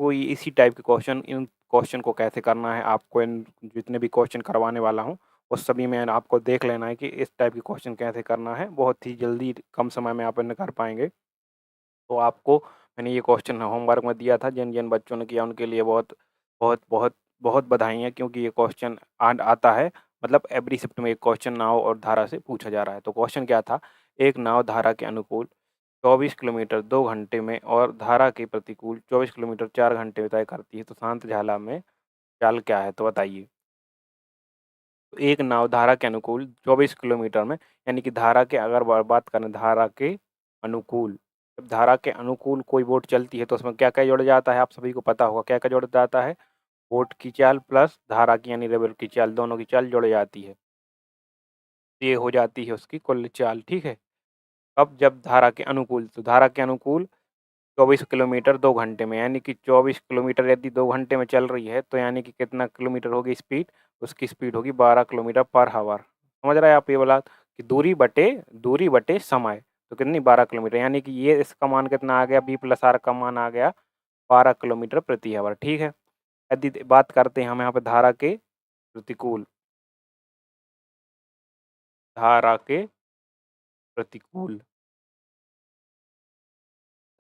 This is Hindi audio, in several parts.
आपको ये इसी टाइप के क्वेश्चन, इन क्वेश्चन को कैसे करना है, आपको इन जितने भी क्वेश्चन करवाने वाला हूँ, उस सभी में आपको देख लेना है कि इस टाइप के क्वेश्चन कैसे करना है। बहुत ही जल्दी कम समय में आप इन्हें कर पाएँगे। तो आपको मैंने ये क्वेश्चन होमवर्क में दिया था, जिन-जिन बच्चों ने किया उनके लिए बहुत बहुत बहुत बहुत बधाइयाँ, क्योंकि ये क्वेश्चन आता है, मतलब एवरी शिफ्ट में एक क्वेश्चन नाव और धारा से पूछा जा रहा है। तो क्वेश्चन क्या था? एक नाव धारा के अनुकूल 24 किलोमीटर 2 घंटे में और धारा के प्रतिकूल 24 किलोमीटर 4 घंटे में तय करती है, तो शांत झाला में चाल क्या है? तो बताइए। तो एक नाव धारा के अनुकूल 24 किलोमीटर में, यानी कि धारा के, अगर बात करें धारा के अनुकूल, जब धारा के अनुकूल कोई बोट चलती है तो उसमें क्या-क्या जुड़ जाता है, आप सभी को पता होगा क्या-क्या जुड़ जाता है? बोट की चाल प्लस धारा की, यानी रिवर की चाल, दोनों की चाल जुड़ जाती है। ये हो जाती है उसकी कुल चाल, ठीक है? अब जब धारा के अनुकूल, तो धारा के अनुकूल 24 किलोमीटर 2 घंटे में, यानी कि 24 किलोमीटर यदि 2 घंटे में चल रही है, तो यानी कि कितना किलोमीटर होगी स्पीड? उसकी स्पीड होगी 12 किलोमीटर पर हावर। समझ रहे हैं आप ये वाला कि दूरी बटे समय, तो कितनी 12 किलोमीटर, यानी कि ये इसका मान कितना आ गया? b प्लस r का मान आ गया 12 किलोमीटर प्रति हावर, ठीक है? यदि बात करते हैं हम यहाँ पे धारा के प्रतिकूल, धारा के प्रतिकूल,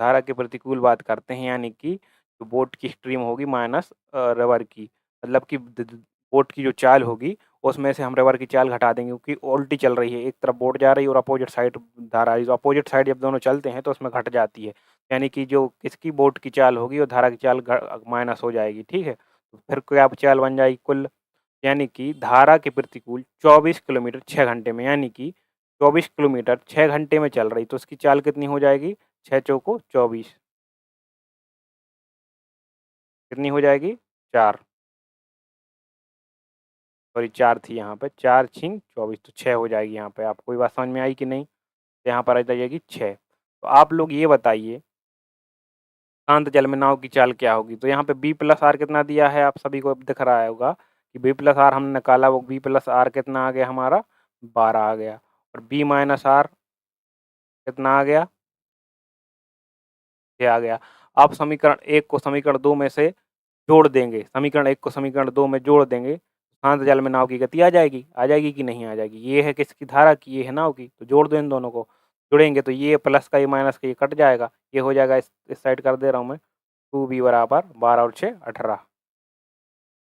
धारा के प्रतिकूल बात करते हैं, यानी कि जो बोट की स्ट्रीम होगी माइनस रबर की, मतलब कि बोट की जो चाल होगी उसमें से हम रबर की चाल घटा देंगे, क्योंकि उल्टी चल रही है, एक तरफ बोट जा रही है और अपोजिट साइड धारा आ रही है, तो अपोजिट साइड जब दोनों चलते हैं तो उसमें घट जाती है, यानी कि जो किसकी बोट की चाल होगी और धारा की चाल माइनस हो जाएगी, ठीक है? तो फिर क्या चाल बन जाएगी कुल, यानी कि धारा के प्रतिकूल 24 किलोमीटर 6 घंटे में, यानी कि 24 किलोमीटर 6 घंटे में चल रही, तो उसकी चाल कितनी हो जाएगी? 6 चौको 24, कितनी हो जाएगी? 4, सॉरी 4 थी यहाँ पे, 4 छिंग 24, तो 6 हो जाएगी यहाँ पे। आपको ये बात समझ में आई कि नहीं? तो यहाँ पर आ जाएगी 6। तो आप लोग ये बताइए, शांत जल में नाव की चाल क्या होगी? तो यहाँ पे b प्लस आर कितना दिया है, आप सभी को अब दिख रहा होगा कि b प्लस आर हमने निकाला, वो b प्लस आर कितना आ गया हमारा? 12 आ गया, और b माइनस आर कितना आ गया? 6 आ गया। आप समीकरण 1 को समीकरण 2 में से जोड़ देंगे, समीकरण 1 को समीकरण 2 में जोड़ देंगे, शांत जल में नाव की गति आ जाएगी कि नहीं आ जाएगी? ये है किसकी? धारा की, ये है नाव की, तो जोड़ दो इन दोनों को। जुड़ेंगे तो ये प्लस का, ये माइनस का, ये कट जाएगा, ये हो जाएगा, इस साइड कर दे रहा हूँ मैं, 2b बराबर 12 और 6 18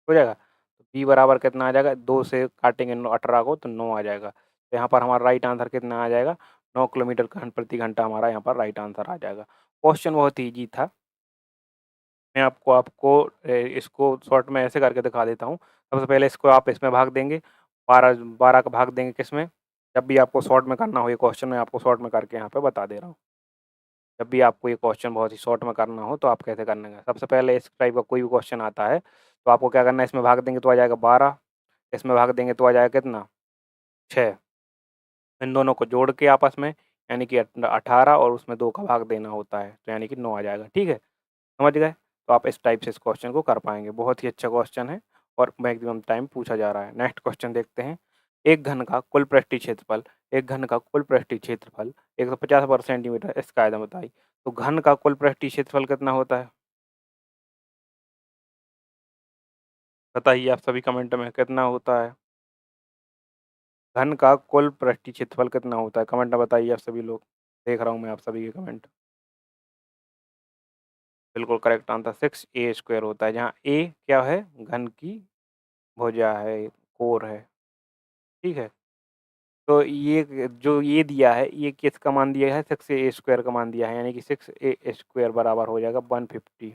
हो जाएगा। तो b बराबर कितना आ जाएगा? 2 से काटेंगे 18 को तो 9 आ जाएगा। तो यहाँ पर हमारा राइट आंसर कितना आ जाएगा? 9 किलोमीटर प्रति घंटा हमारा यहाँ पर राइट आंसर आ जाएगा। क्वेश्चन बहुत ईजी था। मैं आपको आपको इसको शॉर्ट में ऐसे करके दिखा देता हूँ। सबसे पहले इसको आप इसमें भाग देंगे, 12 का भाग देंगे किसमें? जब भी आपको शॉर्ट में करना हो, ये क्वेश्चन मैं आपको शॉर्ट में करके यहाँ पे बता दे रहा हूँ। जब भी आपको ये क्वेश्चन बहुत ही शॉर्ट में करना हो तो आप कैसे करने का, सबसे पहले इस टाइप का कोई भी क्वेश्चन आता है तो आपको क्या करना है, इसमें भाग देंगे तो आ जाएगा 12, इसमें भाग देंगे तो आ जाएगा कितना? 6। इन दोनों को जोड़ के आपस में, यानी कि 18, और उसमें 2 का भाग देना होता है, तो यानी कि 9 आ जाएगा, ठीक है? समझ गए? तो आप इस टाइप से इस क्वेश्चन को कर पाएँगे। बहुत ही अच्छा क्वेश्चन है और मैक्सिमम टाइम पूछा जा रहा है। नेक्स्ट क्वेश्चन देखते हैं। एक घन का कुल पृष्ठीय क्षेत्रफल 150 वर्ग सेंटीमीटर, इसका आयतन बताइए। तो घन का कुल पृष्ठीय क्षेत्रफल कितना होता है? बताइए आप सभी कमेंट में कितना होता है? घन का कुल पृष्ठीय क्षेत्रफल कितना होता है? कमेंट में बताइए आप सभी लोग। देख रहा हूँ मैं आप सभी के कमेंट। बिल्कुल करेक्ट आंसर 6a स्क्वायर होता है, जहाँ a क्या है? घन की भुजा है, कोर है, ठीक है? तो ये जो ये दिया है, ये किसका मान दिया है? 6a स्क्वायर का मान दिया है, यानी कि 6a स्क्वायर बराबर हो जाएगा 150।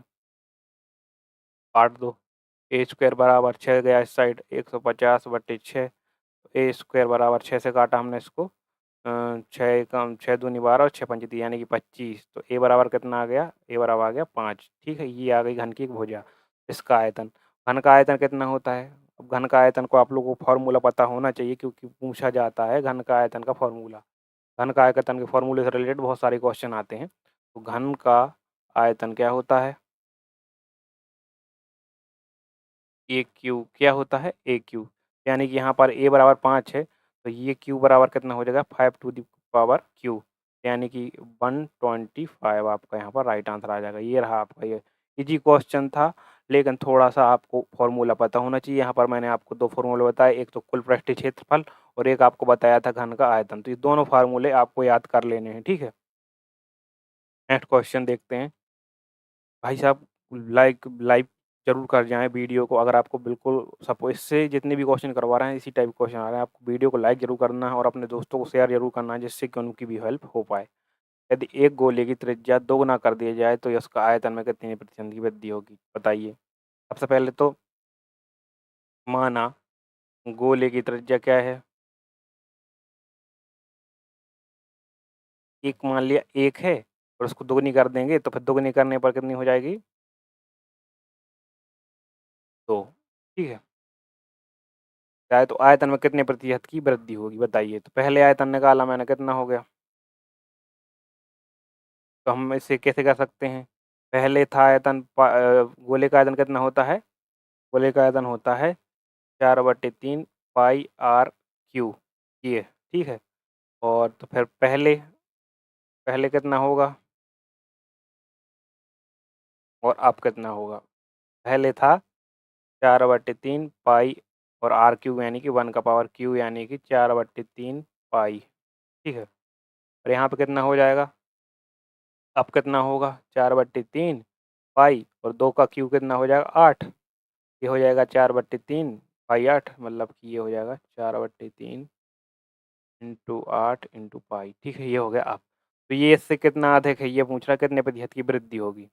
काट दो, a स्क्वायर बराबर 6 गया इस साइड, 150 बटे 6, a स्क्वायर बराबर 6 से काटा हमने इसको, 6 कम 6 दूनी 12 और 6 पंचे 30, यानी कि 25। तो a बराबर कितना आ गया? a बराबर आ गया 5, ठीक है? ये आ गई घन की एक भुजा। इसका आयतन, घन का आयतन कितना होता है? अब घन का आयतन को आप लोगों को फॉर्मूला पता होना चाहिए, क्योंकि पूछा जाता है घन का आयतन का फॉर्मूला। घन का आयतन के फॉर्मूले से रिलेटेड बहुत सारे क्वेश्चन आते हैं। तो घन का आयतन क्या होता है? ए क्यू क्या होता है? ए क्यू, यानी कि यहाँ पर ए बराबर 5 है, तो ये क्यू बराबर कितना हो जाएगा? 5 टू द पावर क्यू, यानी कि 125 आपका यहाँ पर राइट आंसर आ जाएगा। ये रहा आपका ईजी क्वेश्चन था, लेकिन थोड़ा-सा आपको फ़ॉर्मूला पता होना चाहिए। यहाँ पर मैंने आपको 2 फ़ॉर्मूले बताए, एक तो कुल पृष्ठीय क्षेत्रफल और एक आपको बताया था घन का आयतन। तो ये दोनों फ़ॉर्मूले आपको याद कर लेने हैं, ठीक है? नेक्स्ट क्वेश्चन देखते हैं। भाई साहब लाइक ज़रूर कर जाएँ वीडियो को, अगर आपको बिल्कुल सपो इससे जितने भी क्वेश्चन करवा रहे हैं, इसी टाइप के क्वेश्चन आ रहे हैं, आपको वीडियो को लाइक ज़रूर करना है और अपने दोस्तों को शेयर ज़रूर करना है, जिससे कि उनकी भी हेल्प हो पाए। यदि एक गोले की त्रिज्या 2 गुना कर दिया जाए, तो उसका आयतन में कितने प्रतिशत की वृद्धि होगी? बताइए। सबसे पहले तो माना गोले की त्रिज्या क्या है? 1 मान लिया 1 है और उसको दोगुनी कर देंगे, तो फिर दोगुनी करने पर कितनी हो जाएगी? 2, ठीक है। चाहे तो आयतन में कितने प्रतिशत की वृद्धि होगी बताइए? तो पहले आयतन निकाला मैंने, कितना हो गया? तो हम इसे कैसे कर सकते हैं? पहले था आयतन गोले का आयतन कितना होता है? गोले का आयतन होता है 4/3 पाई आर क्यू, ये, ठीक है? और तो फिर पहले पहले कितना होगा? और अब कितना होगा? पहले था 4/3 पाई और आर क्यू यानी कि 1 का पावर क्यू यानी कि 4/3 पाई, ठीक है? और यहाँ पे कितना हो जाएगा? अब कितना होगा? 4/3 पाई और 2 का क्यू कितना हो जाएगा? 8। ये हो जाएगा 4/3 पाई 8, मतलब कि ये हो जाएगा 4/3 इंटू 8 इंटू पाई, ठीक है? ये हो गया अब। तो ये इससे कितना अधिक है, ये पूछ रहा है कितने प्रतिशत की वृद्धि होगी?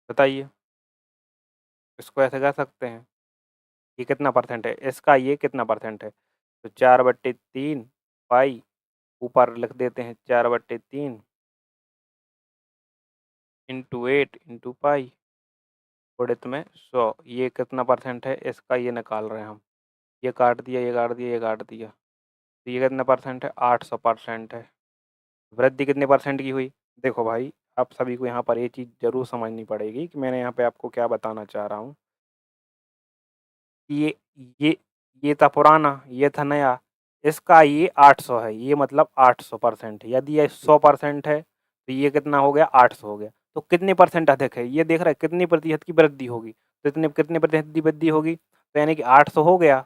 बताइए। इसको ऐसे कर सकते हैं, ये कितना परसेंट है? इसका ये कितना परसेंट है? तो 4/3 पाई, ऊपर लिख देते हैं 4/3 इंटू 8 इंटू पाई, गुणित में 100। ये कितना परसेंट है? इसका ये निकाल रहे हैं हम। ये काट दिया, ये काट दिया, ये काट दिया। तो ये कितना परसेंट है? 800% है। वृद्धि कितने परसेंट की हुई? देखो भाई, आप सभी को यहाँ पर ये चीज़ ज़रूर समझनी पड़ेगी कि मैंने यहाँ पे आपको क्या बताना चाह रहा हूँ। ये ये ये था पुराना, ये था नया। इसका ये 800 है, ये मतलब 800% है। यदि ये 100% है, तो ये कितना हो गया? 800 हो गया। तो कितने परसेंट अधिक है? ये देख रहा है कितनी प्रतिशत की वृद्धि होगी। तो इतने कितने प्रतिशत की वृद्धि होगी? तो यानी कि 800 हो गया,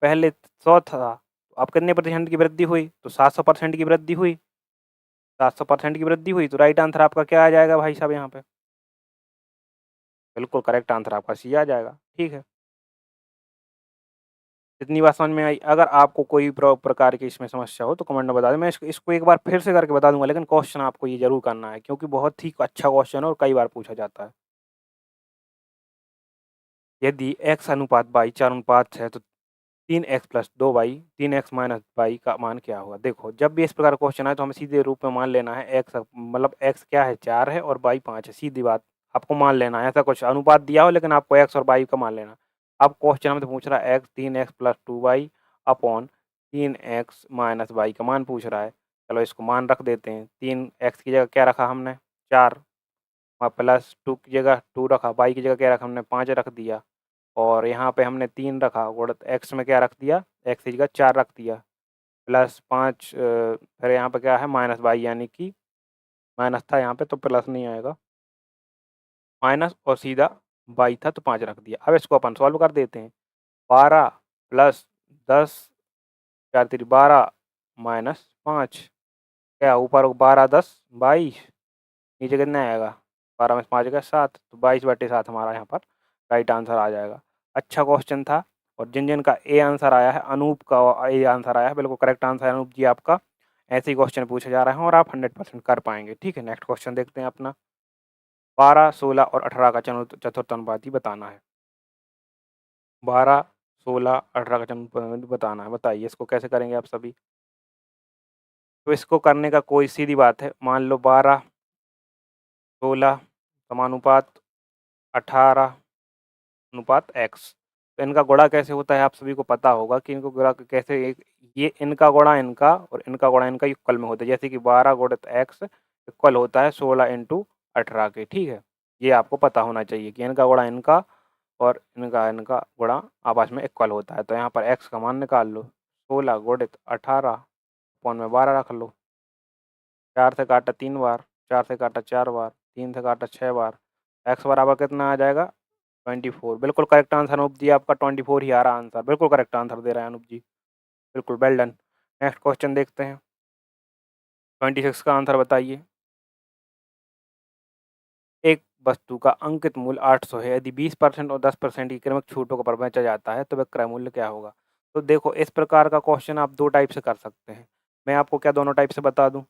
पहले 100 था, तो अब कितने प्रतिशत की वृद्धि हुई? तो 700% की वृद्धि हुई। 700% की वृद्धि हुई, तो राइट आंसर आपका क्या आ जाएगा भाई साहब यहाँ पे? बिल्कुल करेक्ट आंसर आपका सी आ जाएगा, ठीक है। इतनी बात समझ में आई? अगर आपको कोई प्रकार की इसमें समस्या हो तो कमेंट में बता दें। मैं इसको एक बार फिर से करके बता दूँगा, लेकिन क्वेश्चन आपको ये ज़रूर करना है, क्योंकि बहुत ही अच्छा क्वेश्चन है और कई बार पूछा जाता है। यदि x अनुपात y 4 अनुपात है, तो 3x plus 2y 3x minus y का मान क्या होगा? देखो, जब भी इस प्रकार का क्वेश्चन आए तो हमें सीधे रूप में मान लेना है x, मतलब x क्या है? 4 है और y 5 है, सीधी बात। आपको मान लेना है, ऐसा कुछ अनुपात दिया हो लेकिन आपको x और y का मान लेना है। अब क्वेश्चन हमसे पूछ रहा है x 3x plus 2y upon 3x minus y का मान पूछ रहा है। चलो इसको मान रख देते हैं। 3x की जगह क्या रखा हमने? 4 और प्लस 2 की जगह 2 रखा, y की जगह क्या रखा हमने? 5 रख दिया। और यहाँ पे हमने 3 रखा, गुणित x में क्या रख दिया? x की जगह 4 रख दिया, प्लस 5 फिर यहाँ पे क्या है? माइनस y, यानी कि माइनस था यहाँ पे तो प्लस नहीं आएगा, माइनस और सीधा y था तो 5 रख दिया। अब इसको अपन सॉल्व कर देते हैं। 12 प्लस 10 4 तिरी 12 माइनस 5, क्या ऊपर 12 10 22, नीचे कितना आएगा? 12 में 5 का 7, तो 22/7 हमारा यहाँ पर राइट आंसर आ जाएगा। अच्छा क्वेश्चन था, और जिन-जिन का ए आंसर आया है, अनूप का ए आंसर आया है, बिल्कुल करेक्ट आंसर है अनूप जी आपका। ऐसे ही क्वेश्चन पूछे जा रहे हैं और आप 100% कर पाएँगे, ठीक है? नेक्स्ट क्वेश्चन देखते हैं अपना। 12, 16 और 18 का चतुर्थ अनुपाती बताना है। 12, 16, 18 का चतुर्थ बताना है, बताइए इसको कैसे करेंगे आप सभी? तो इसको करने का कोई सीधी बात है, मान लो 12, 16 समानुपात 18 अनुपात x। तो इनका गुणा कैसे होता है आप सभी को पता होगा कि इनको गुणा कैसे, एक ये इनका गुणा इनका और इनका गुणा इनका इक्वल में होता है। जैसे कि 12 गुणित x इक्वल होता है 16 इंटू 18 के, ठीक है? ये आपको पता होना चाहिए कि इनका गुणा इनका और इनका इनका गुणा आपस में इक्वल होता है। तो यहाँ पर x का मान निकाल लो, 16 गुणित 18 अपॉन में 12 रख लो, 4 से काटा 3 बार, 4 से काटा 4 बार, 3 से काटा 6 बार, x बराबर कितना आ जाएगा 24। बिल्कुल करेक्ट आंसर अनूप जी आपका 24 ही आ रहा आंसर, बिल्कुल करेक्ट आंसर दे रहे हैं अनूप जी, बिल्कुल वेल डन। नेक्स्ट क्वेश्चन देखते हैं, 26 का आंसर बताइए। एक वस्तु का अंकित मूल्य 800 है, यदि 20% और 10% की क्रमिक छूटों पर बेचा जाता है तो विक्रय मूल्य क्या होगा? तो देखो इस प्रकार का क्वेश्चन आप 2 टाइप से कर सकते हैं। मैं आपको क्या दोनों टाइप से बता दूँ?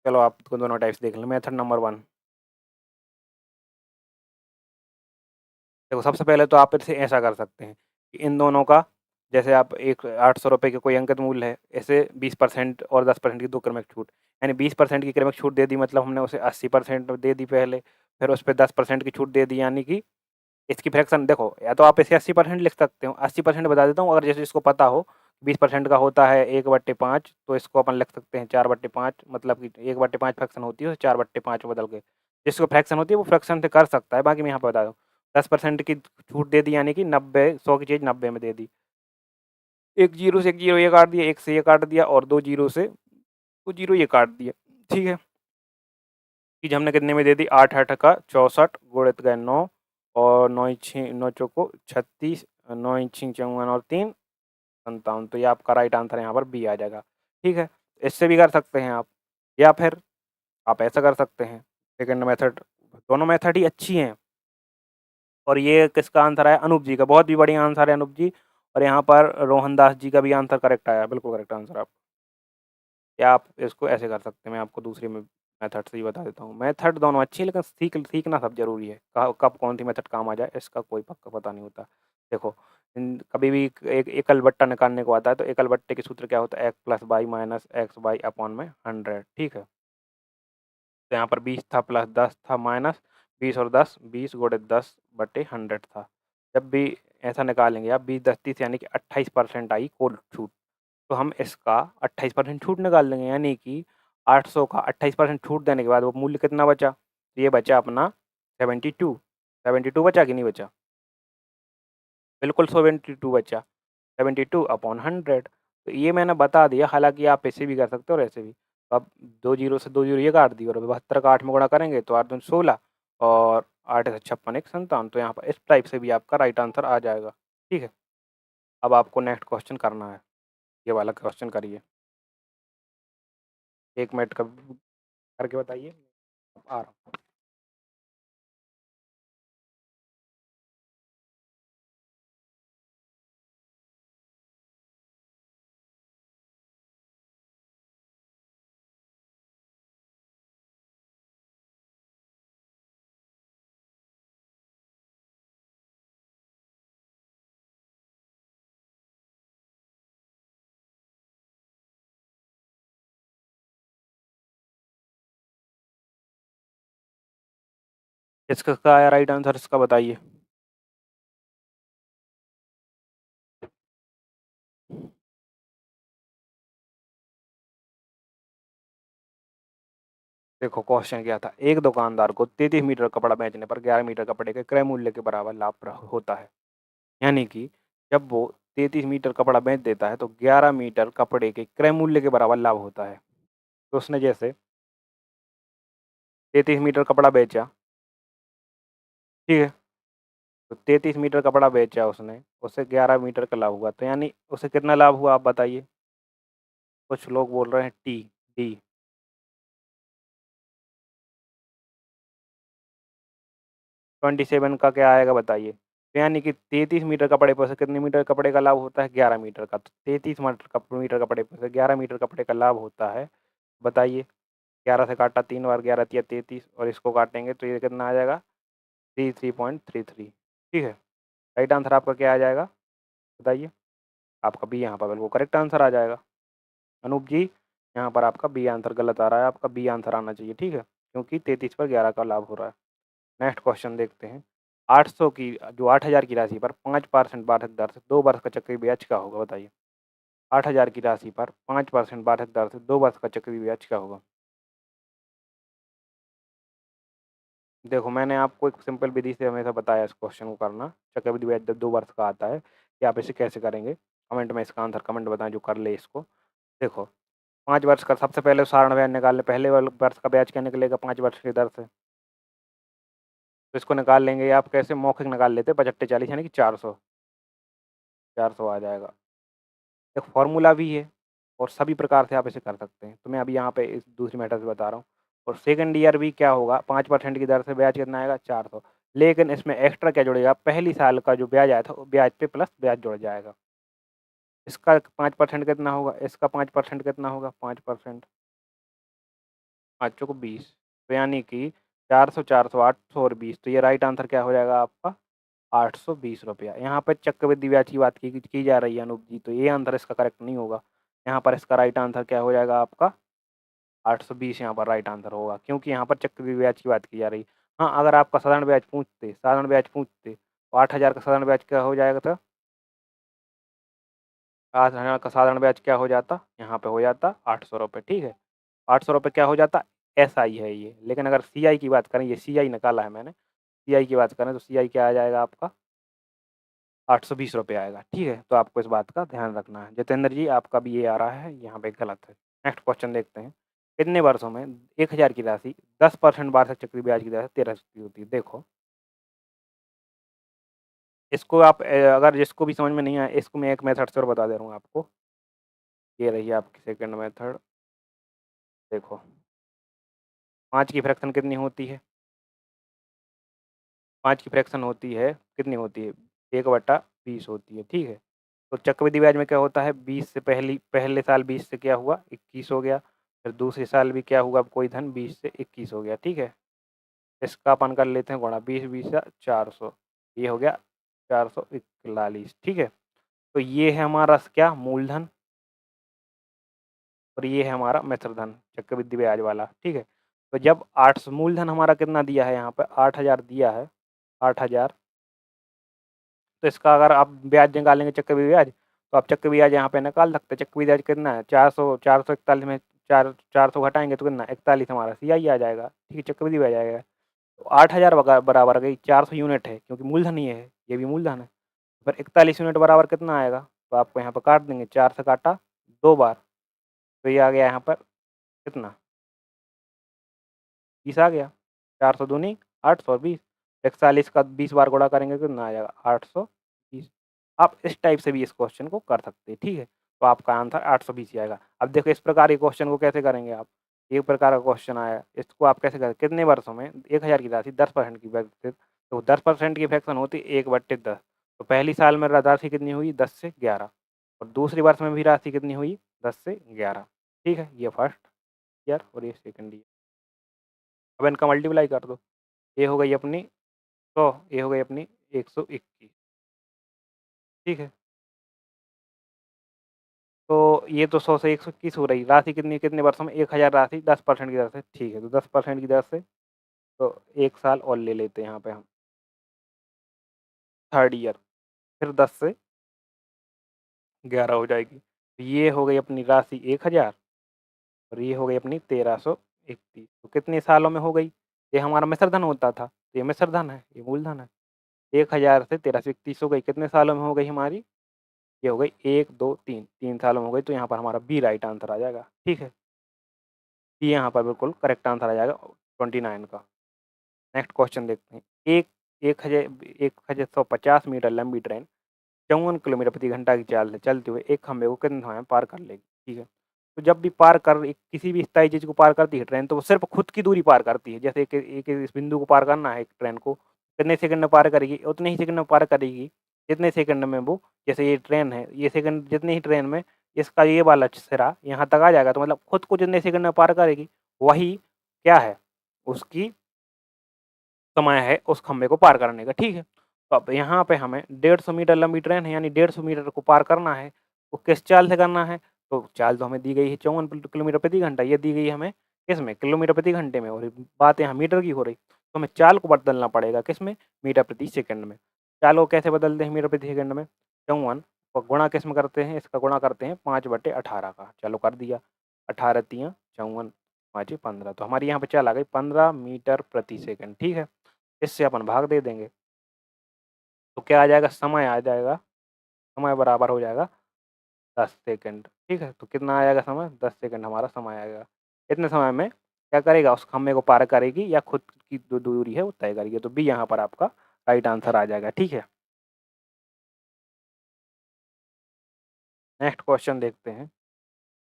चलो आपको दोनों टाइप्स देख लें। मेथड नंबर 1, देखो सबसे पहले तो आप इसे ऐसा कर सकते हैं कि इन दोनों का, जैसे आप एक 800 रुपये के कोई अंकित मूल्य है, ऐसे 20% और 10% की 2 क्रमिक छूट, यानी 20% की क्रमिक छूट दे दी, मतलब हमने उसे 80% दे दी पहले, फिर उस पे 10% की छूट दे दी, यानी कि इसकी फ्रैक्शन देखो, या तो आप इसे 80% लिख सकते हो, 80% बता देता हूँ, अगर जैसे इसको पता हो 20% का होता है 1/5, तो इसको अपन लिख सकते हैं 4/5, मतलब कि 1/5 फ्रैक्शन होती है, 4/5 बदल के जिसको फ्रैक्शन होती है वो फ्रैक्शन से कर सकता है। बाकी मैं यहाँ पे बता दूँ 10% की छूट दे दी, यानी कि 90, 100 की चीज़ 90 में दे दी। एक जीरो से एक जीरो ये काट दिया, एक से ये काट दिया, और 2 जीरो से 2 जीरो ये काट दिया, ठीक है। चीज़ हमने कितने में दे दी, 8 8 का 64 गुणित गए 9, और 9 6 9 चौको 36, 9 6 54 और 3 57, तो ये आपका राइट आंसर यहाँ पर बी आ जाएगा, ठीक है। इससे भी कर सकते हैं आप, या फिर आप ऐसा कर सकते हैं, सेकंड मेथड, दोनों मेथड ही अच्छी हैं। और ये किसका आंसर आया, अनूप जी का, बहुत ही बढ़िया आंसर है अनूप जी। और यहाँ पर रोहन दास जी का भी आंसर करेक्ट आया, बिल्कुल करेक्ट आंसर आप, या आप इसको ऐसे कर सकते हैं, मैं आपको दूसरी में मेथड से ही बता देता हूँ। मेथड दोनों अच्छी है, लेकिन सीखना सब ज़रूरी है, कब कौन सी मेथड काम आ जाए इसका कोई पक्का पता नहीं होता। देखो कभी भी एक एकल बट्टा निकालने को आता है, तो एकल बट्टे के सूत्र क्या होता है, X plus Y minus X Y upon में 100, ठीक है। तो यहाँ पर 20 था प्लस 10 था माइनस 20 और 10, 20 गुणित 10/100 था। जब भी ऐसा निकालेंगे आप 20 10 30, यानी कि 28% आई कुल छूट, तो हम इसका 28% छूट निकाल देंगे, यानी कि 800 का 28% छूट देने के बाद वो मूल्य कितना बचा, तो ये बचा अपना 72, 72 बचा कि नहीं बचा, बिल्कुल 72 बचा, 72 अपॉन 100। तो ये मैंने बता दिया, हालांकि आप ऐसे भी कर सकते हो और ऐसे भी। तो अब 2 जीरो से 2 जीरो ये काट दी, और 72 का 8 में गुणा करेंगे तो 8 दूनी 16, और 8 से 56 1 57, तो यहाँ पर इस टाइप से भी आपका राइट आंसर आ जाएगा, ठीक है। अब आपको नेक्स्ट क्वेश्चन करना है, ये वाला क्वेश्चन करिए, 1 मिनट का करके बताइए, आ रहा हूँ। इसका आया राइट आंसर, इसका बताइए। देखो क्वेश्चन क्या था, एक दुकानदार को 33 मीटर कपड़ा बेचने पर 11 मीटर कपड़े के क्रय मूल्य के बराबर लाभ होता है, यानी कि जब वो 33 मीटर कपड़ा बेच देता है तो 11 मीटर कपड़े के क्रय मूल्य के बराबर लाभ होता है। तो उसने जैसे 33 मीटर कपड़ा बेचा, ठीक है, तो 33 मीटर कपड़ा बेचा उसने, उससे 11 मीटर का लाभ हुआ, तो यानी उसे कितना लाभ हुआ आप बताइए। कुछ लोग बोल रहे हैं टी, डी। 27 का क्या आएगा बताइए। तो यानी कि 33 मीटर कपड़े पर से कितने मीटर कपड़े का लाभ होता है, 11 मीटर का, तो 33 मीटर कपड़े पर से 11 मीटर कपड़े का लाभ होता है, बताइए। 11 से काटा 3 बार, 11 तिया 33, और इसको काटेंगे तो ये कितना आ जाएगा 33.33, ठीक है। राइट आंसर आपका क्या आ जाएगा बताइए। आपका बी यहाँ पर बिल्कुल करेक्ट आंसर आ जाएगा। अनूप जी यहाँ पर आपका बी आंसर गलत आ रहा है, आपका बी आंसर आना चाहिए, ठीक है, क्योंकि 33 पर 11 का लाभ हो रहा है। नेक्स्ट क्वेश्चन देखते हैं, 800 की जो 8000 की राशि पर 5% वार्षिक दर से 2 वर्ष का चक्रवृद्धि ब्याज क्या होगा बताइए। 8000 की राशि पर 5% वार्षिक दर से 2 वर्ष का चक्रवृद्धि ब्याज क्या होगा। देखो मैंने आपको एक सिंपल विधि से हमेशा बताया इस क्वेश्चन को करना, चक्रवृद्धि ब्याज जब 2 वर्ष का आता है कि आप इसे कैसे करेंगे, कमेंट में इसका आंसर कमेंट बताएं जो कर ले इसको। देखो 5 वर्ष का सबसे पहले साधारण ब्याज निकाल लें। पहले वाले वर्ष का ब्याज क्या निकलेगा 5 वर्ष की दर से? तो इसको निकाल लेंगे आप कैसे? मौखिक निकाल लेते, 55 यानी कि 400 आ जाएगा। एक फॉर्मूला भी है और सभी प्रकार से आप इसे कर सकते हैं। तो मैं अभी यहाँ पे इस दूसरी मेथड से बता रहा हूँ। और सेकंड ईयर भी क्या होगा, 5% की दर से ब्याज कितना आएगा? 400। लेकिन इसमें एक्स्ट्रा क्या जुड़ेगा? पहली साल का जो ब्याज आया था वो ब्याज पे प्लस ब्याज जुड़ जाएगा। इसका 5% कितना होगा? इसका 5% कितना होगा? 5%, 5 चौको 20, तो यानी कि 400, 400, 800 और 20, तो ये राइट आंसर क्या हो जाएगा आपका? 820 रुपया। यहाँ पर चक्रवृद्धि ब्याज की बात की जा रही है अनूप जी, तो ये आंसर इसका करेक्ट नहीं होगा। यहाँ पर इसका राइट आंसर क्या हो जाएगा आपका? 820 यहाँ पर राइट आंसर होगा, क्योंकि यहाँ पर चक्रवृद्धि ब्याज की बात की जा रही है। हाँ, अगर आपका साधारण ब्याज पूछते तो 8000 का साधारण ब्याज क्या हो जाएगा था? 8000 का साधारण ब्याज क्या हो जाता? यहाँ पे हो जाता 800 रुपये, ठीक है। 800 रुपये क्या हो जाता? एसआई है ये। लेकिन अगर सीआई की बात करें, ये सीआई निकाला है मैंने, सीआई की बात करें तो सीआई क्या आ जाएगा आपका? 820 रुपये आएगा, ठीक है। तो आपको इस बात का ध्यान रखना है। जितेंद्र जी, आपका भी ये आ रहा है, यहाँ पे गलत है। नेक्स्ट क्वेश्चन देखते हैं। कितने वर्षों में 1000 की राशि 10% वार्षिक चक्रवृद्धि ब्याज की दर से 13% की होती है? देखो, इसको आप अगर जिसको भी समझ में नहीं आया, इसको मैं एक मेथड से और बता दे रहा हूँ आपको। ये रही आपकी सेकंड मेथड। देखो, 5 की फ्रैक्शन कितनी होती है? 5 की फ्रैक्शन होती है, कितनी होती है? 1/20 होती है, ठीक है। तो चक्रवृद्धि ब्याज में क्या होता है? 20 से पहले साल 20 से क्या हुआ? 21 हो गया। फिर दूसरे साल भी क्या हुआ? कोई धन 20 से 21 हो गया, ठीक है। इसका अपन कर लेते हैं गुणा, 20 20 या 400, ये हो गया 441, ठीक है। तो ये है हमारा क्या? मूलधन, और ये है हमारा मिश्रधन चक्रवृद्धि ब्याज वाला, ठीक है। तो जब 800 मूलधन हमारा कितना दिया है यहाँ पे? 8000 दिया है, 8000। तो इसका अगर आप ब्याज निकालेंगे चक्रवृद्धि ब्याज, तो आप चक्रवृद्धि ब्याज यहाँ पे निकाल सकते हैं। चक्रवृद्धि ब्याज कितना है? 441 में 400 घटाएंगे तो कितना? 41 हमारा सीआई आ जाएगा, ठीक है। चक्रवृद्धि ब्याज आएगा। तो 8000 बराबर गई 400 यूनिट है, क्योंकि मूलधन ये भी मूलधन है। फिर 41 यूनिट बराबर कितना आएगा? तो आपको यहाँ पर काट देंगे, 4 से काटा 2 बार, तो ये आ गया यहाँ पर कितना? 20 आ गया। 400 दूनी 800 और 20, 41 का 20 बार गुणा करेंगे तो कितना आ जाएगा? 820। आप इस टाइप से भी इस क्वेश्चन को कर सकते हैं, ठीक है। तो आपका आंसर 820 ही आएगा। अब देखो, इस प्रकार के क्वेश्चन को कैसे करेंगे आप? एक प्रकार का क्वेश्चन आया, इसको आप कैसे करें? कितने वर्षों में 1000 की राशि 10% की वैल्यू, तो 10% की फ्रैक्शन होती है 1/10। तो पहली साल में राशि कितनी हुई? 10 से 11, और दूसरी वर्ष में भी राशि कितनी हुई? 10 से 11, ठीक है। ये फर्स्ट ईयर और ये सेकंड ईयर। अब इनका मल्टीप्लाई कर दो, ये हो गई अपनी 100, ये हो गई अपनी 121, ठीक है। तो ये तो 100 से 121 हो रही, राशि कितनी कितने वर्षों में? 1000 राशि 10% की दर से, ठीक है। तो 10% की दर से तो 1 साल और ले लेते हैं यहाँ पे हम, थर्ड ईयर। फिर 10 से 11 हो जाएगी। तो ये हो गई अपनी राशि 1000, और ये हो गई अपनी 1331। तो कितने सालों में हो गई? ये हमारा मिश्रधन होता था, तो ये मिश्रधन है, ये मूलधन है। 1000 से 1331 हो गई, कितने सालों में हो गई हमारी? ये हो गई 1, 2, 3, 3 सालों में हो गई। तो यहाँ पर हमारा बी राइट आंसर आ जाएगा, ठीक है। बी यहाँ पर बिल्कुल करेक्ट आंसर आ जाएगा 29 का। नेक्स्ट क्वेश्चन देखते हैं। एक 1150 मीटर लंबी ट्रेन 54 किलोमीटर प्रति घंटा की चाल से चलते हुए एक खंभे को कितने समय में पार कर लेगी? ठीक है। तो जब भी किसी भी स्थायी चीज़ को पार करती है ट्रेन, तो वो सिर्फ खुद की दूरी पार करती है। जैसे एक इस बिंदु को पार करना है एक ट्रेन को, कितने सेकंड में पार करेगी? उतने ही सेकंड में पार करेगी जितने सेकंड में वो, जैसे ये ट्रेन है, ये सेकंड जितने ही ट्रेन में इसका ये वाला सिरा यहाँ तक आ जाएगा, तो मतलब खुद को जितने सेकंड में पार करेगी, वही क्या है? उसकी समय है उस खंभे को पार करने का, ठीक है। तो अब यहाँ पे हमें 150 मीटर लंबी ट्रेन है, यानी 150 मीटर को पार करना है। वो किस चाल से करना है? तो चाल तो हमें दी गई है 54 किलोमीटर प्रति घंटा, ये दी गई है हमें किसमें? किलोमीटर प्रति घंटे में, और बात यहाँ मीटर की हो रही, तो हमें चाल को बदलना पड़ेगा किसमें? मीटर प्रति सेकंड में। चाल को कैसे बदलते हैं मीटर प्रति सेकंड में? 54 और गुणा किसमें करते हैं? इसका गुणा करते हैं 5/18 का। चलो कर दिया, 18 तियाँ 54, 5 15, तो हमारी यहाँ पे चाल आ गई 15 मीटर प्रति सेकंड, ठीक है। इससे अपन भाग दे देंगे, तो क्या आ जाएगा? समय आ जाएगा, समय बराबर हो जाएगा 10 सेकंड, ठीक है? तो कितना आएगा समय? 10 सेकंड हमारा समय आएगा। इतने समय में क्या करेगा? उस खंभे को पार करेगी या खुद की जो दूरी है वो तय करेगी। तो बी यहाँ पर आपका राइट आंसर आ जाएगा, ठीक है? नेक्स्ट क्वेश्चन देखते हैं।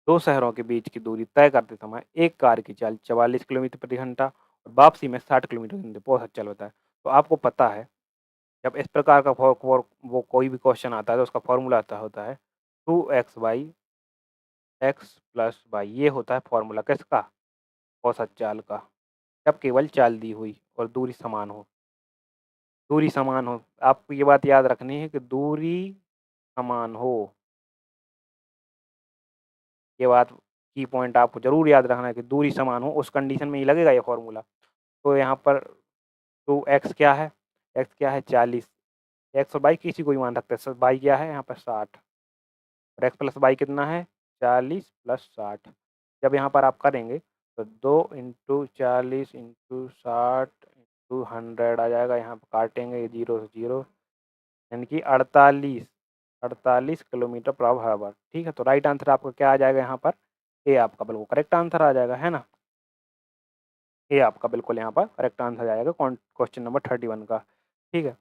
2 शहरों के बीच की दूरी तय करते समय एक कार की चाल 44 किलोमीटर प्रति घंटा और वापसी में 60 किलोमीटर प्रति घंटे बहुत अच्छा चलता है। तो आपको पता है जब इस प्रकार का फॉर फॉर वो कोई भी क्वेश्चन आता है तो उसका फॉर्मूला आता होता है 2x by x plus Y. ये होता है फॉर्मूला किसका? औसत चाल का। जब केवल चाल दी हुई और दूरी समान हो। दूरी समान हो, आपको ये बात याद रखनी है कि दूरी समान हो। ये बात की पॉइंट आपको ज़रूर याद रखना है कि दूरी समान हो, उस कंडीशन में ही लगेगा ये फॉर्मूला। तो यहाँ पर 2x क्या है? x क्या है? 40। x और y किसी को भी मान सकते हैं। y क्या है यहाँ पर? 60 और x प्लस y कितना है? 40 प्लस 60। जब यहाँ पर आप करेंगे तो 2 इंटू 40 इंटू 60 इंटू 100 आ जाएगा। यहाँ पर काटेंगे 0 से 0 यानी कि 48 किलोमीटर पर आवर। ठीक है, तो राइट आंसर आपका क्या आ जाएगा यहाँ पर? ए आपका बिल्कुल करेक्ट आंसर आ जाएगा, है ना? ए आपका बिल्कुल यहाँ पर करेक्ट आंसर आएगा क्वेश्चन नंबर 31 का। ठीक है,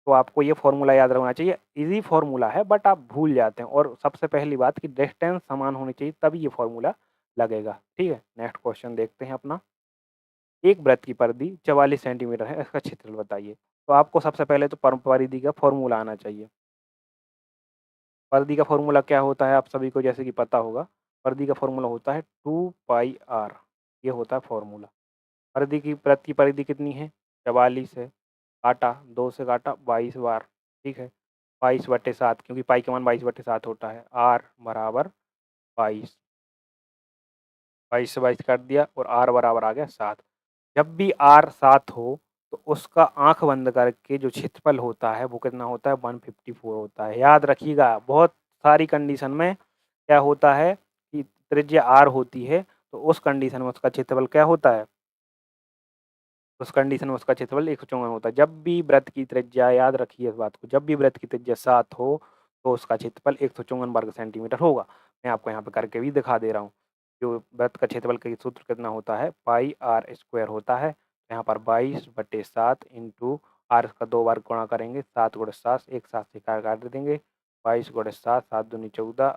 तो आपको ये फॉर्मूला याद रखना चाहिए। इजी फॉर्मूला है बट आप भूल जाते हैं। और सबसे पहली बात कि डिस्टेंस समान होनी चाहिए तभी ये फॉर्मूला लगेगा। ठीक है, नेक्स्ट क्वेश्चन देखते हैं अपना। एक वृत्त की परिधि 44 सेंटीमीटर है, इसका क्षेत्रफल बताइए। तो आपको सबसे पहले तो परिधि का फॉर्मूला आना चाहिए। परिधि का फॉर्मूला क्या होता है आप सभी को जैसे कि पता होगा। परिधि का फॉर्मूला होता है 2 पाई आर। ये होता है फॉर्मूला। परिधि की वृत्त की परिधि कितनी है? 44 है। काटा 2 से काटा 22 बार। ठीक है, 22/7 क्योंकि पाई का मान 22/7 होता है। आर बराबर 22। 22 से 22 काट दिया और आर बराबर आ गया 7। जब भी आर 7 हो तो उसका आंख बंद करके जो क्षेत्रफल होता है वो कितना होता है? 154 होता है। याद रखिएगा, बहुत सारी कंडीशन में क्या होता है कि त्रिज्या आर होती है तो उस कंडीशन में उसका क्षेत्रफल क्या होता है? उस कंडीशन में उसका क्षेत्रफल 154 होता है। जब भी वृत्त की त्रिज्या, याद रखिए इस बात को, जब भी वृत्त की त्रिज्या 7 हो तो उसका क्षेत्रफल 154 वर्ग सेंटीमीटर होगा। मैं आपको यहाँ पे करके भी दिखा दे रहा हूँ। जो वृत्त का क्षेत्रफल का सूत्र कितना होता है? पाई आर स्क्वायर होता है। यहाँ पर 22/7 इंटू आर का 2 बार गुणा करेंगे, 7 गुणे 7, एक 7 से काट देंगे। 22 गुणे 7, 7 दूनी 14,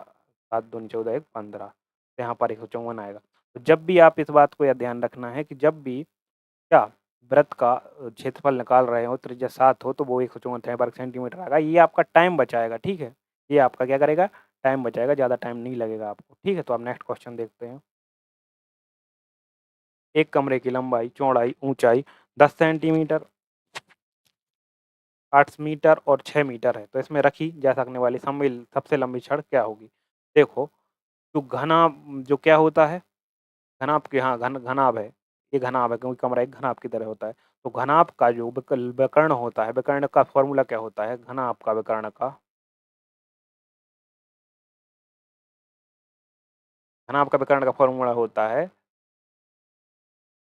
7 दूनी 14, 1 15। तो यहाँ पर 154 आएगा। तो जब भी आप इस बात को यह ध्यान रखना है कि जब भी क्या वृत्त का क्षेत्रफल निकाल रहे हो, त्रिज्या 7 हो तो वो 154 वर्ग सेंटीमीटर आएगा। ये आपका टाइम बचाएगा, ठीक है? ये आपका क्या करेगा? टाइम बचाएगा, ज़्यादा टाइम नहीं लगेगा आपको। ठीक है, तो आप नेक्स्ट क्वेश्चन देखते हैं। एक कमरे की लंबाई, चौड़ाई, ऊंचाई 10 सेंटीमीटर, 8 मीटर और 6 मीटर है। तो इसमें रखी जा सकने वाली सबसे लंबी छड़ क्या होगी? देखो, जो जो क्या होता है? घनाभ के, हाँ, घनाभ है। ये घनाभ है क्योंकि कमरा एक घनाभ की तरह होता है। तो घनाभ का जो विकर्ण होता है, विकर्ण का फॉर्मूला क्या होता है? घनाभ का विकर्ण का, घनाभ का विकर्ण का फॉर्मूला होता है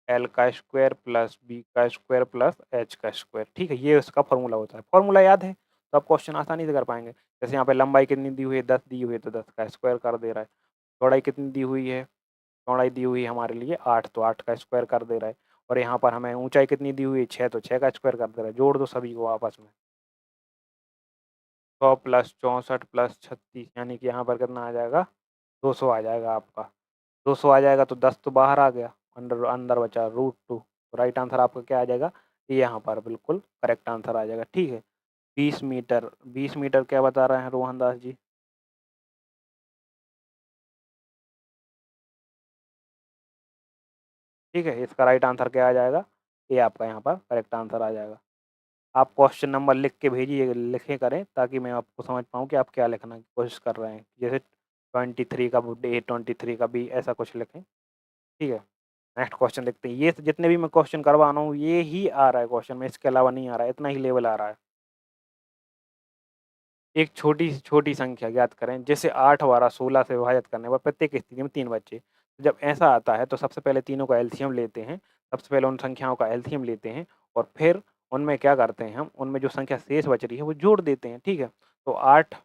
एल का स्क्वायर प्लस बी का स्क्वायर प्लस एच का स्क्वायर। ठीक है, ये उसका फॉर्मूला होता है। फॉर्मूला याद है तो आप क्वेश्चन आसानी से कर पाएंगे। जैसे यहाँ पे लंबाई कितनी दी हुई है? 10 दी हुई है तो 10 का स्क्वायर कर दे रहा है। चौड़ाई कितनी दी हुई है? चौड़ाई दी हुई है हमारे लिए 8, तो 8 का स्क्वायर कर दे रहा है। और यहाँ पर हमें ऊंचाई कितनी दी हुई है? 6, तो 6 का स्क्वायर कर दे रहा है। जोड़ दो सभी को आपस में। 100 प्लस 64 प्लस 36 यानी कि यहाँ पर कितना आ जाएगा? 200 आ जाएगा आपका। 200 आ जाएगा तो 10 तो बाहर आ गया, अंदर अंदर बचा √2। तो राइट आंसर आपका क्या आ जाएगा? ये यहाँ पर बिल्कुल करेक्ट आंसर आ जाएगा। ठीक है, 20 मीटर। 20 मीटर क्या बता रहे हैं रोहन दास जी? ठीक है, इसका राइट आंसर क्या आ जाएगा? ये आपका यहाँ पर करेक्ट आंसर आ जाएगा। आप क्वेश्चन नंबर लिख के भेजिए, लिखे करें ताकि मैं आपको समझ पाऊँ कि आप क्या लिखना की कोशिश कर रहे हैं। जैसे 23 का ए, 23 का बी, ऐसा कुछ लिखें। ठीक है, नेक्स्ट क्वेश्चन देखते हैं। ये जितने भी मैं क्वेश्चन करवा रहा हूँ ये ही आ रहा है क्वेश्चन में, इसके अलावा नहीं आ रहा है। इतना ही लेवल आ रहा है। एक छोटी से छोटी संख्या ज्ञात करें जिसे 8 द्वारा 16 से विभाजित करने पर प्रत्येक स्थिति में 3 बच्चे। तो जब ऐसा आता है तो सबसे पहले तीनों का एलसीएम लेते हैं। सबसे पहले उन संख्याओं का एलसीएम लेते हैं और फिर उनमें क्या करते हैं हम, उनमें जो संख्या शेष बच रही है वो जोड़ देते हैं। ठीक है, तो 8,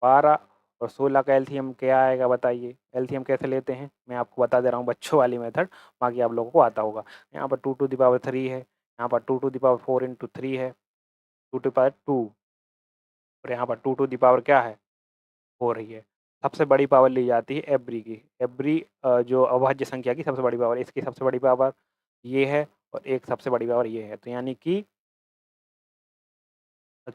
12 और 16 का एलसीएम क्या आएगा बताइए? एलसीएम कैसे लेते हैं? मैं आपको बता दे रहा हूँ बच्चों वाली मेथड, बाकी आप लोगों को आता होगा। यहाँ पर 2 टू द पावर 3 है, यहाँ पर 2 टू द पावर 4 इंटू 3 है, 2 टू पावर 2 और यहाँ पर 2 टू द पावर क्या है? 4 ही है। सबसे बड़ी पावर ली जाती है एवरी की। एवरी जो अभाज्य संख्या की सबसे बड़ी पावर, इसकी सबसे बड़ी पावर ये है और एक सबसे बड़ी पावर ये है। तो यानी कि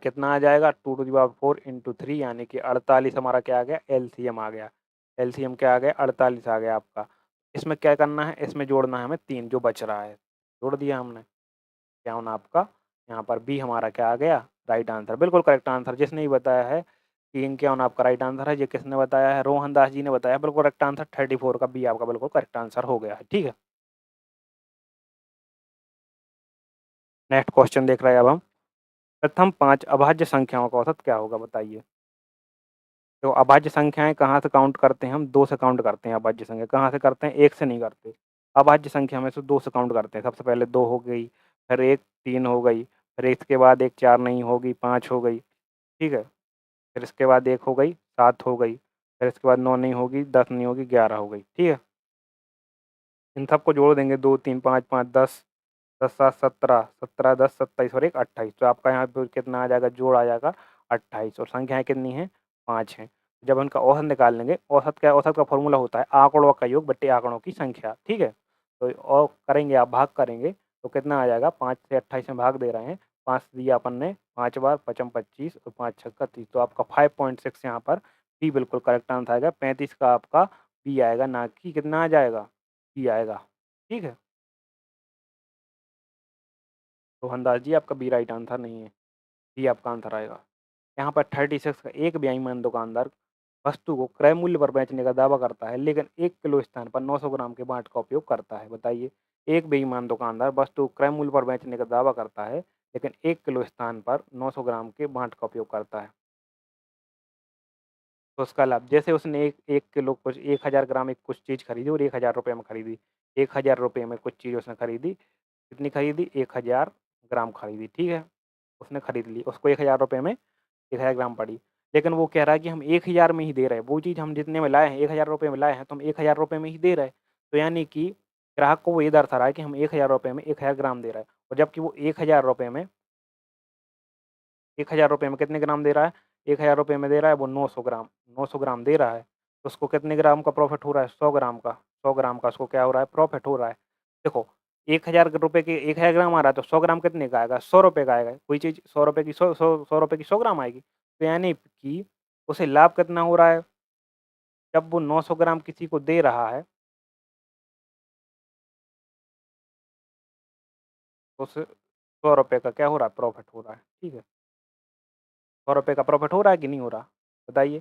कितना आ जाएगा? 2 टू द पावर 4 इंटू 3 यानी कि 48 हमारा क्या आ गया? एलसीएम आ गया। एलसीएम क्या आ गया? 48 आ गया आपका। इसमें क्या करना है? इसमें जोड़ना है हमें 3 जो बच रहा है। जोड़ दिया हमने। क्या होना आपका? यहाँ पर बी हमारा क्या आ गया? Right answer. बिल्कुल करेक्ट आंसर। जिसने भी बताया है कि इनके होना आपका राइट आंसर है, ये किसने बताया है? रोहन दास जी ने बताया। बिल्कुल करेक्ट आंसर 34 का बी आपका बिल्कुल करेक्ट आंसर हो गया है। ठीक है, नेक्स्ट क्वेश्चन देख रहे हैं अब हम। प्रथम 5 अभाज्य संख्याओं का औसत क्या होगा बताइए? तो अभाज्य संख्याएं कहाँ से काउंट करते हैं हम? 2 से काउंट करते हैं अभाज्य संख्या। कहाँ से करते हैं? 1 से नहीं करते। अभाज्य संख्या में से 2 से काउंट करते हैं। सबसे पहले 2 हो गई, फिर 1 3 हो गई, फिर इसके बाद 1 4 नहीं होगी, 5 हो गई। ठीक है, फिर इसके बाद 1 हो गई, 7 हो गई, फिर इसके बाद 9 नहीं होगी, 10 नहीं होगी, 11 हो गई। ठीक है, इन सबको जोड़ देंगे 2 3 5 5 10, 10 7 17, 17 10 27 और 1 28। तो आपका यहाँ पे कितना आ जाएगा? जोड़ आ जाएगा 28 और संख्याएँ कितनी हैं? 5 हैं। जब उनका औसत निकाल लेंगे, औसत क्या है? औसत का फ़ॉर्मूला होता है आँकड़ों का योग बट्टे आँकड़ों की संख्या। ठीक है? तो और करेंगे आप भाग करेंगे तो कितना आ जाएगा? 5 से 28 में भाग दे रहे हैं। 5 दिया अपन ने 5 बार, 5 25 और 5 छक्का 30। तो आपका 5.6 यहाँ पर बी बिल्कुल करेक्ट आंसर आएगा। 35 का आपका बी आएगा, ना कि कितना आ जाएगा? बी आएगा। ठीक है? रोहन दास जी आपका बी राइट आंसर नहीं है, बी आपका आंसर आएगा। यहाँ पर 36 का एक बेईमान दुकानदार वस्तु को क्रय मूल्य पर बेचने का दावा करता है, लेकिन 1 किलो स्थान पर 900 ग्राम के बाट का उपयोग करता है। बताइए, एक बेईमान दुकानदार वस्तु को क्रय मूल्य पर बेचने का दावा करता है, लेकिन 1 किलो स्थान पर 900 ग्राम के बाट का उपयोग करता है। तो उसका लाभ, जैसे उसने 1 किलो कुछ 1000 ग्राम एक कुछ चीज़ खरीदी और 1000 रुपये में खरीदी। 1000 रुपये में कुछ चीज़ उसने खरीदी। कितनी खरीदी? 1000 ग्राम खरीदी। ठीक है? उसने खरीद ली। उसको 1000 रुपये में 1000 ग्राम पड़ी। लेकिन वो कह रहा है कि हम 1000 में ही दे रहे हैं। वो चीज़ हम जितने में लाए हैं, 1000 रुपये में लाए हैं, तो हम 1000 रुपये में ही दे रहे हैं। तो यानी कि ग्राहक को वो ये दर्शा रहा है कि हम 1000 रुपये में 1000 ग्राम दे रहे हैं और जबकि वो 1000 रुपये में 1000 रुपये में कितने ग्राम दे रहा है? 1000 रुपये में दे रहा है वो 900 ग्राम। 900 ग्राम दे रहा है। तो उसको कितने ग्राम का प्रॉफ़िट हो रहा है? 100 ग्राम का। 100 ग्राम का उसको क्या हो रहा है? प्रॉफ़िट हो रहा है। देखो, 1000 रुपये के 1000 ग्राम आ रहा है तो 100 ग्राम कितने का आएगा? 100 रुपये का आएगा। कोई चीज़ 100 रुपये की 100 रुपये की 100 ग्राम आएगी। तो यानी कि उसे लाभ कितना हो रहा है? जब वो 900 ग्राम किसी को दे रहा है, तो उसे 100 रुपये का क्या हो रहा है? प्रॉफ़िट हो रहा है। ठीक है? 100 रुपये का प्रॉफ़िट हो रहा है कि नहीं हो रहा? बताइए।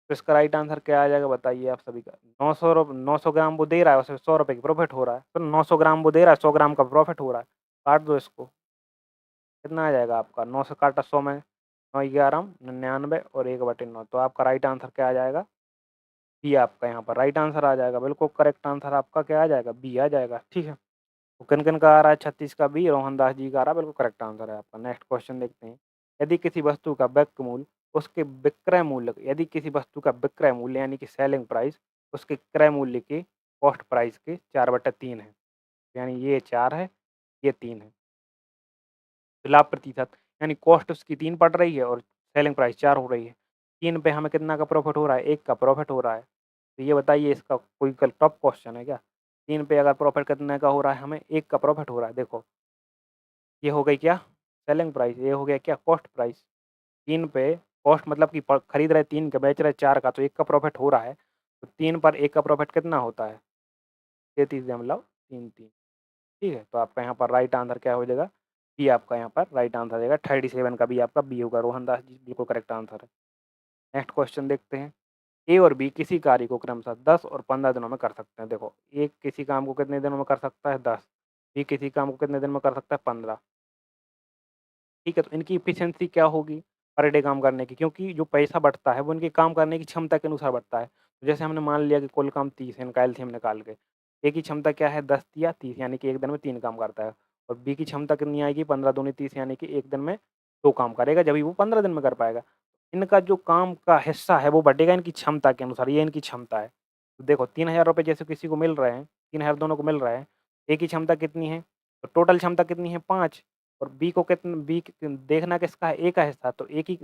तो इसका राइट आंसर क्या आ जाएगा बताइए आप सभी का? 900 ग्राम वो दे रहा है, उसे 100 रुपये की प्रॉफ़िट हो रहा है। तो 900 ग्राम वो दे रहा है, 100 ग्राम का प्रॉफ़िट हो रहा है। काट दो इसको, कितना आ जाएगा आपका? 9 से काटा 100 में 9 11 99 और 1/9। तो आपका राइट आंसर क्या आ जाएगा? बी आपका यहाँ पर राइट आंसर आ जाएगा। बिल्कुल करेक्ट आंसर आपका क्या आ जाएगा? बी आ जाएगा। ठीक है? तो किन-किन का आ रहा है? 36 का बी, रोहन दास जी का आ रहा है, बिल्कुल करेक्ट आंसर है आपका। नेक्स्ट क्वेश्चन देखते हैं। यदि किसी वस्तु का व्यक्त मूल्य उसके विक्रय मूल्य यदि किसी वस्तु का विक्रय मूल्य यानी कि सेलिंग प्राइस उसके क्रय मूल्य के कॉस्ट प्राइस के 4/3 है। यानी ये 4 है, ये 3 है। तो लाभ प्रतिशत यानी कॉस्ट उसकी 3 पड़ रही है और सेलिंग प्राइस 4 हो रही है। 3 पे हमें कितना का प्रॉफिट हो रहा है? 1 का प्रॉफिट हो रहा है। तो ये बताइए इसका कोई कल टफ क्वेश्चन है क्या? 3 पे अगर प्रॉफिट कितने का हो रहा है हमें? 1 का प्रॉफिट हो रहा है। देखो, ये हो गई क्या? सेलिंग प्राइस, ये हो गया क्या? Cost price. 3 पे कॉस्ट मतलब कि खरीद रहे 3 का, बेच रहे 4 का, तो 1 का प्रॉफिट हो रहा है। तो 3 पर 1 का प्रॉफिट कितना होता है? 33.33। ठीक है? तो आपका यहाँ पर राइट आंसर क्या हो जाएगा? बी आपका यहाँ पर राइट आंसर आ जाएगा। 37 का भी आपका बी होगा। रोहन दास जी बिल्कुल करेक्ट आंसर है। नेक्स्ट क्वेश्चन देखते हैं। ए और बी किसी कार्य को क्रमशः 10 और 15 दिनों में कर सकते हैं। देखो, ए किसी काम को कितने दिनों में कर सकता है? 10। बी किसी काम को कितने दिन में कर सकता है? 15। ठीक है, तो इनकी एफिशिएंसी क्या होगी पर डे काम करने की? क्योंकि जो पैसा बढ़ता है वो इनके काम करने की क्षमता के अनुसार बढ़ता है। तो जैसे हमने मान लिया कि कुल काम 30 है, इनका एलसीएम निकाल के। ए की क्षमता क्या है? 10 या 30 यानी कि 1 दिन में 3 काम करता है और बी की क्षमता कितनी आएगी? 15 दूनी 30 यानी कि 1 दिन में 2 काम करेगा, जभी वो 15 दिन में कर पाएगा। इनका जो काम का हिस्सा है वो बँटेगा इनकी क्षमता के अनुसार, ये इनकी क्षमता है। तो देखो 3000 रुपए जैसे किसी को मिल रहे हैं, 3000 दोनों को मिल रहा है, ए की क्षमता कितनी है? तो टोटल क्षमता कितनी है 5 और बी को बी देखना किसका है? ए का हिस्सा, तो ए की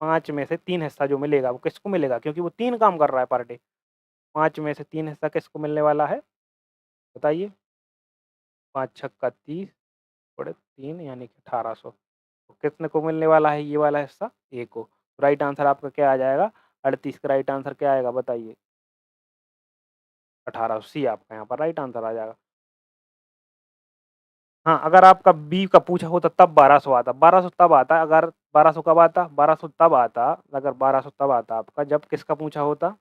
5 में से 3 हिस्सा जो मिलेगा वो किसको मिलेगा? क्योंकि वो 3 काम कर रहा है पर डे। 5 में से 3 हिस्सा किसको मिलने वाला है? बताइए? 5 छक्का 30 बड़े 3 यानी कि 1800। तो कितने को मिलने वाला है ये वाला हिस्सा? ए को। तो राइट आंसर आपका क्या आ जाएगा? 38 का राइट आंसर क्या आएगा बताइए? 1800 सी आपका यहाँ पर राइट आंसर आ जाएगा। हाँ, अगर आपका बी का पूछा होता तब 1200 आता। 1200 तब आता अगर 1200 कब आता? 1200 तब आता अगर 1200 तब आता आपका जब किसका पूछा होता?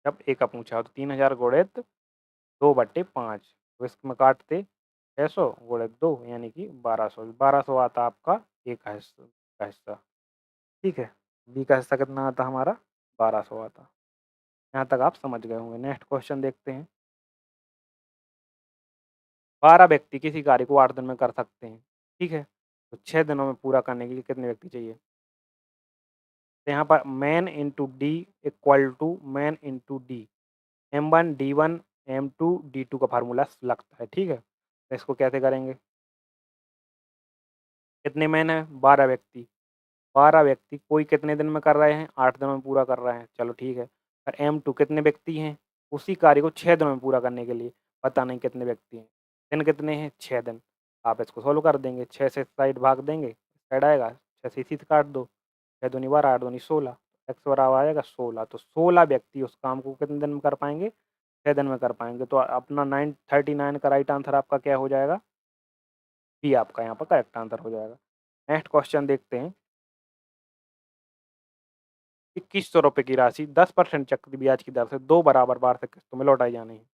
जब ए का पूछा हो तो 3000 गुणित 2/5 तो इसमें काटते 600 गुणित 2 यानी कि 1200। 1200 आता आपका ए का हिस्सा। ठीक है? बी का हिस्सा कितना आता हमारा? 1200 आता। यहाँ तक आप समझ गए होंगे। नेक्स्ट क्वेश्चन देखते हैं। 12 व्यक्ति किसी कार्य को 8 दिन में कर सकते हैं, ठीक है? तो 6 दिनों में पूरा करने के लिए कितने व्यक्ति चाहिए? तो यहाँ पर man into D equal to man into D, M1 D1 M2 D2 का फार्मूला लगता है, ठीक है? तो इसको कैसे करेंगे? कितने मैन हैं? 12 व्यक्ति। 12 व्यक्ति कोई कितने दिन में कर रहे हैं? 8 दिनों में पूरा कर रहे हैं, चलो ठीक है। और M2 कितने व्यक्ति हैं? उसी कार्य को 6 दिनों में पूरा करने के लिए, पता नहीं कितने व्यक्ति हैं। दिन कितने हैं? 6 दिन। आप इसको सॉल्व कर देंगे, 6 से साइड भाग देंगे, साइड आएगा, 6 से इसी से काट दो, 6 दूनी 12, 8 दूनी 16, एक्स बराबर आ जाएगा 16। तो 16 व्यक्ति उस काम को कितने दिन में कर पाएँगे? 6 दिन में कर पाएँगे। तो अपना 939 का राइट आंसर आपका क्या हो जाएगा? बी आपका यहाँ पर करेक्ट आंसर हो जाएगा। नेक्स्ट क्वेश्चन देखते हैं। 2100 रुपए की राशि 10% चक्रवृद्धि ब्याज की दर से 2 बराबर वार्षिक किस्तों में लौटाई जानी है।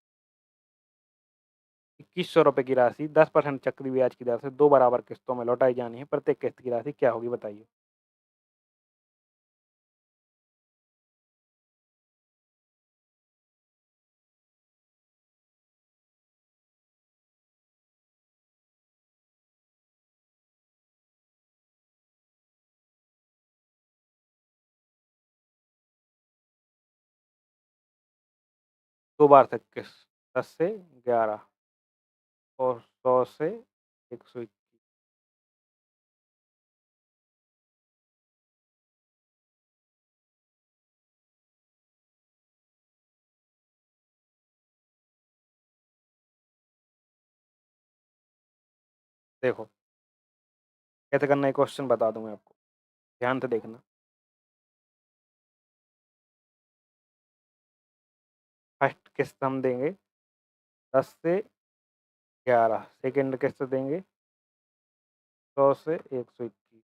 2100 रुपए की राशि 10% चक्रवृद्धि ब्याज की दर से 2 बराबर किस्तों में लौटाई जानी है। प्रत्येक किस्त की राशि क्या होगी बताइए? 2 वार्षिक किस्त 10 से 11 और 100 से 121। देखो, कैसे करना है क्वेश्चन बता दूँ मैं आपको, ध्यान से देखना। फर्स्ट किस्त हम देंगे 10 से 11, सेकंड किस्त देंगे 100 से 121।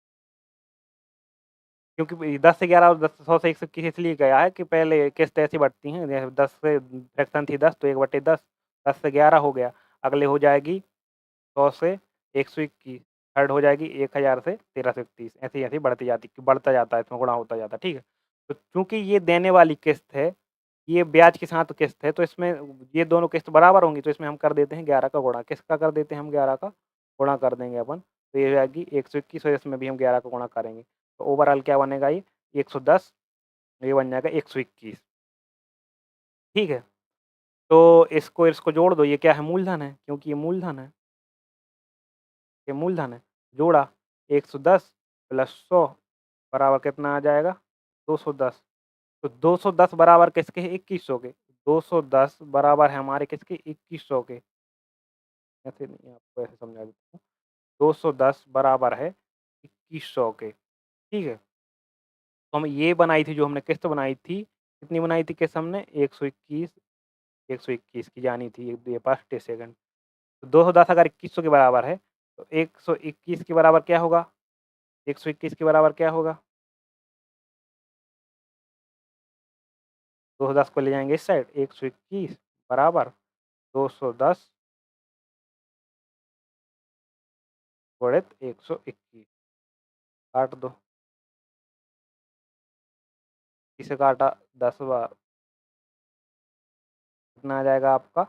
क्योंकि 10 से 11 और 10 100 से 121 इसलिए गया है कि पहले किस्त ऐसी बढ़ती हैं, जैसे 10 से फ्रैक्शन थी 10 तो 1/10, 10 से 11 हो गया, अगले हो जाएगी 100 से 121, थर्ड हो जाएगी 1000 से 1331, ऐसे-ऐसे बढ़ता जाता है, इसमें गुणा होता जाता है, ठीक है? तो चूँकि ये देने वाली किस्त है, ये ब्याज के साथ किस्त है, तो इसमें ये दोनों किस्त बराबर होंगी, तो इसमें हम कर देते हैं 11 का गुणा। किसका कर देते हैं हम 11 का? गुणा कर देंगे अपन, तो ये हो जाएगी 121 और इसमें भी हम 11 का गुणा करेंगे। तो ओवरऑल क्या बनेगा ये? 110, ये बन जाएगा 121, ठीक है? तो इसको इसको जोड़ दो, ये क्या है? मूलधन है, क्योंकि ये मूलधन है। ये मूलधन है, जोड़ा 110 प्लस 100 बराबर कितना आ जाएगा? 210। तो 210 बराबर किसके है? 2100 के। 210 बराबर है हमारे किसके? 2100 के। ऐसे नहीं, आपको ऐसे समझा देता हूँ। 210 बराबर है 2100 के, ठीक है? तो हम ये बनाई थी, जो हमने किस्त बनाई थी, कितनी बनाई थी किस्त हमने? 121 की जानी थी, ये फर्स्ट सेकंड। तो 210 अगर 2100 के बराबर है, तो 121 के बराबर क्या होगा? 121 के बराबर क्या होगा? 210 को ले जाएँगे इस साइड, 121 बराबर 210 गुणित 121, काट दो। इसे काटा 10 बार, कितना आ जाएगा आपका?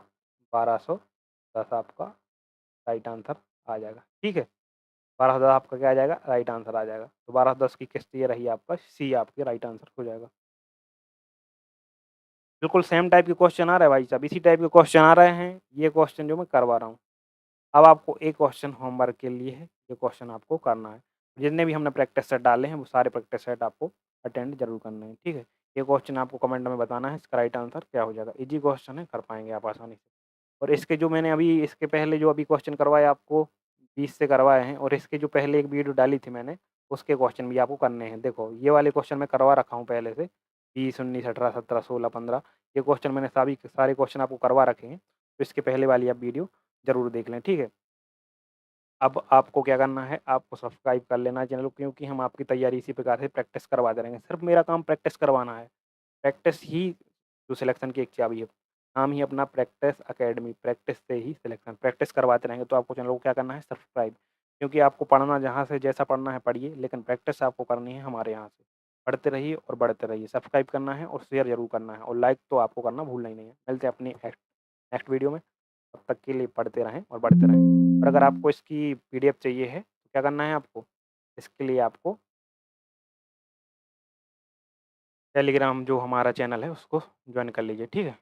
1210 आपका राइट आंसर आ जाएगा, ठीक है? 12 आपका क्या आ जाएगा? राइट आंसर आ जाएगा। तो 12-10 की किस्त ये रही आपका सी आपकी राइट आंसर हो जाएगा। बिल्कुल सेम टाइप के क्वेश्चन आ रहा है भाई साहब, इसी टाइप के क्वेश्चन आ रहे हैं, ये क्वेश्चन जो मैं करवा रहा हूँ। अब आपको एक क्वेश्चन होमवर्क के लिए है, ये क्वेश्चन आपको करना है। जितने भी हमने प्रैक्टिस सेट डाले हैं, वो सारे प्रैक्टिस सेट आपको अटेंड ज़रूर करने हैं, ठीक है? ये क्वेश्चन आपको कमेंट में बताना है, इसका राइट आंसर क्या हो जाएगा। ईज़ी क्वेश्चन है, कर पाएँगे आप आसानी से। और इसके जो मैंने अभी इसके पहले जो अभी क्वेश्चन करवाए आपको 20 से करवाए हैं और इसके जो पहले एक वीडियो डाली थी मैंने, उसके क्वेश्चन भी आपको करने हैं। देखो, ये वाले क्वेश्चन मैं करवा रखा हूँ पहले से, 20, 19, 18, 17, 16, 15 ये क्वेश्चन मैंने सभी सारे क्वेश्चन आपको करवा रखे हैं। तो इसके पहले वाली आप वीडियो ज़रूर देख लें, ठीक है? अब आपको क्या करना है, आपको सब्सक्राइब कर लेना है चैनल को क्योंकि हम आपकी तैयारी इसी प्रकार से प्रैक्टिस करवाते रहेंगे। सिर्फ़ मेरा काम प्रैक्टिस करवाना है। प्रैक्टिस ही जो सिलेक्शन की एक चाबी है। नाम ही अपना प्रैक्टिस अकेडमी, प्रैक्टिस से ही सिलेक्शन। प्रैक्टिस करवाते रहेंगे तो आपको चैनल को क्या करना है, सब्सक्राइब। क्योंकि आपको पढ़ना जहाँ से जैसा पढ़ना है पढ़िए, लेकिन प्रैक्टिस आपको करनी है हमारे यहाँ से। पढ़ते रहिए और बढ़ते रहिए। सब्सक्राइब करना है और शेयर ज़रूर करना है और लाइक तो आपको करना भूलना ही नहीं है। मिलते हैं अपनी नेक्स्ट वीडियो में। तब तक के लिए पढ़ते रहें और बढ़ते रहें। और अगर आपको इसकी पीडीएफ चाहिए है, तो क्या करना है आपको? इसके लिए आपको टेलीग्राम जो हमारा चैनल है, उसको जॉइन कर लीजिए, ठीक है?